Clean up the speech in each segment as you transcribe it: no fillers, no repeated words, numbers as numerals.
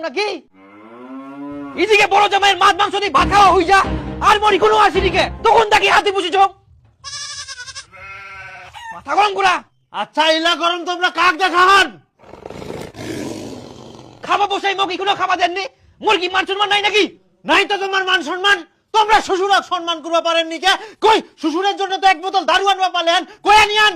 নাকি? এদিকে বড় জামাইয়ের মাছ মাংস দিয়ে ভাত খাওয়া হই যা, আর মরি কোনো আসিদিকে তখন তাকে হাতে বসেছ মাথা গরম করা। আচ্ছা ইলা গরম তোমরা কাক দেখান খাওয়া বসাই মকি কোনো খাওয়া দেননি, মুরগি মান সম্মান নাই নাকি? নাই তো তোমার মান সম্মান? তোমরা শ্বশুরক সম্মান করবা পারেননি কে? কই শ্বশুরের জন্য তো এক বোতল দারু আনবা পালেন, কই আনিয়ান?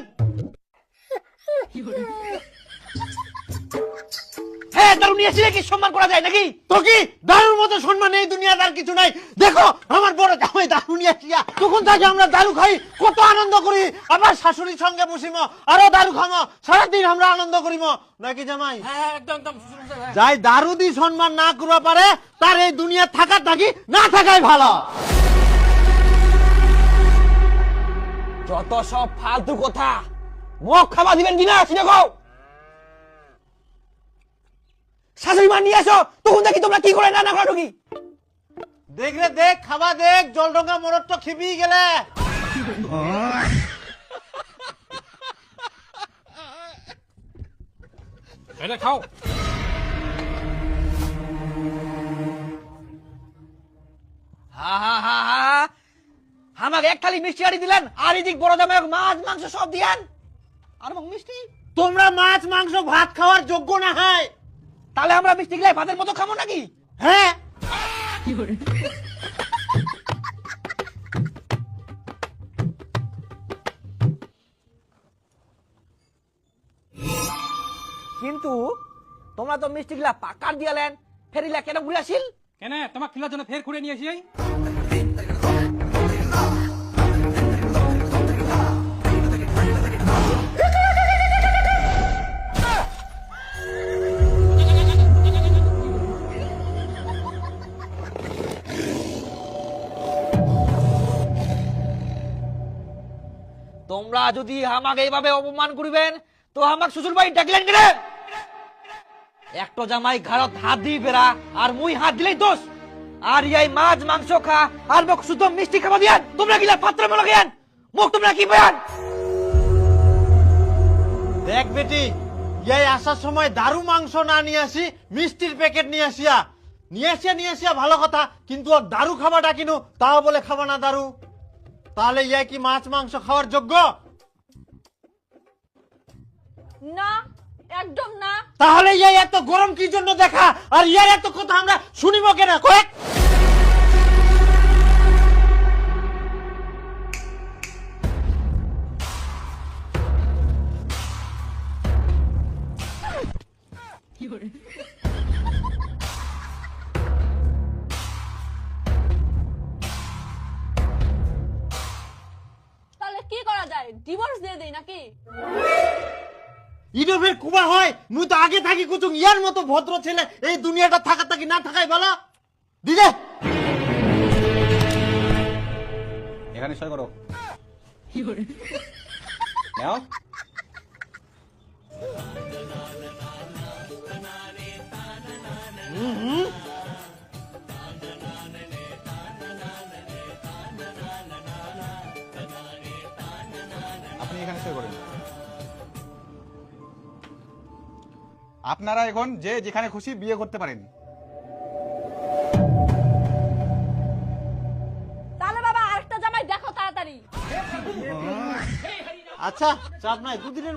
হ্যাঁ দারু নিয়ে আসলে কি সম্মান করা যায় নাকি? তো কি দারুর মতো সম্মান এই দুনিয়াতে আর কিছু নাই? দেখো আমার বড় জামাই দারু নিয়ে আসিয়া তখন থেকে আমরা দারু খাই, কত আনন্দ করি। আবার শাশুড়ির সঙ্গে বসিম আরো দারু খামো, সারাদিন আমরা আনন্দ করিম নাকি জামাই? হ্যাঁ একদম একদম। যাই দারু দি সম্মান না করবা পারে তার এই দুনিয়া থাকার থাকি না থাকাই ভালো। যত সব ফালতু কথা, মুখ খাওয়া দিবেন কিনা সেটা কও। শাশুড়ি মা নিয়ে আসো, তখন দেখি তোমরা কি করে রান্না করো কি? দেখ রে দেখ, খাবা দেখ, জলডঙ্গা মোড়র তো খেপি গেলে। এটা খাও। হা হা হা হা, আমাকে এক থালি মিষ্টি আড়ি দিলেন, আর এদিক বড় জামাই মাছ মাংস সব দিয়েন, আর মোক মিষ্টি। তোমরা মাছ মাংস ভাত খাওয়ার যোগ্য না হয়, তাহলে আমরা মিষ্টি গিলাই ভাতের মতো খাবো নাকি? হ্যাঁ কিন্তু তোমরা তো মিষ্টি গিলা পাকার দিয়ালেন, ফেরিলা কেন ঘুরে আসিল? কেন তোমার খিলার জন্য ফের ঘুরে নিয়ে আসি। তোমরা যদি আমাকে এইভাবে অপমান করিবেন তো আমার শ্বশুর বাড়ি ডাকলেন কেন? একটা জামাই ঘাড়ত হাত দিয়ে বেড়া আর মুই হাত দিলেই দোষ, আর এই মাছ মাংস খা আর মোক শুধু মিষ্টি খাওয়া দিয়ান। তোমরা গিলা পাত্র মেলা গিয়ান, মুখ তোমরা কি পেয়ান? দেখ বেটি, এই আসার সময় দারু মাংস না নিয়ে আসি, মিষ্টির প্যাকেট নিয়ে আসিয়া ভালো কথা, কিন্তু ওর দারু খাবাটা কিনু তাও বলে খাবা না দারু। তাহলে ইয়া কি মাছ মাংস খাওয়ার যোগ্য? না, একদম না। তাহলে ইয়া এত গরম কি জন্য দেখা, আর ইয়ার এত কথা আমরা শুনিব কেন? কয়েক তাহলে কি করা যায়? ডিভোর্স দিয়ে দেই নাকি? ইডোভের কুবা হয়, মুই তো আগে থাকি কুচুং ইয়ার মতো ভদ্র ছেলে এই দুনিয়াটা থাকা থাকি না থাকাই ভালো। দিদে এখানে সই করো। নাও। আপনি এখানে সই করেন। আপনারা এখন যে যেখানে খুশি বিয়ে করতে পারেন। তাহলে বাবা আরেকটা জামাই দেখো তাড়াতাড়ি। আচ্ছা চাপ নাই, দুদিনের